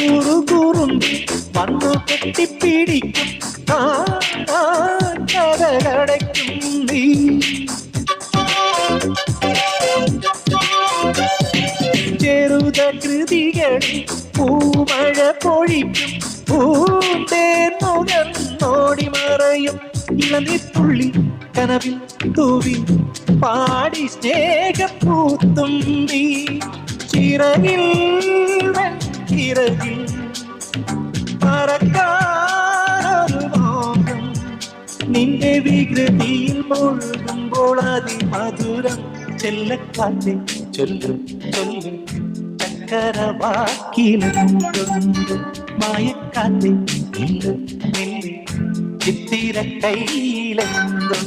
കുറുകുറുമ്പി വന്നു കെട്ടിപ്പിടിക്കും കഥകടയ്ക്കും നീ. ചെറുത കൃതികളിൽ പൂമഴ പൊഴിക്കും പൂന്തേന്നുകർന്നോടി മറയും ഇളനിത്തുള്ളി കനവിൽ തൂവി പാടി സ്നേഹപ്പൂത്തുമ്പി. ചിറകിൽ ചിറകിൽ പറക്കാനൊരു മോഹം നിന്റെ വികൃതിയിൽ മുഴുകുമ്പോൾ അതിമധുരം. ചെല്ലക്കാറ്റെ ചൊല്ലും ചൊല്ലും ചക്കരവാക്കിലുണ്ട് മായക്കാറ്റെ ഇല്ല ചിത്തിര കയ്യിലെന്തും.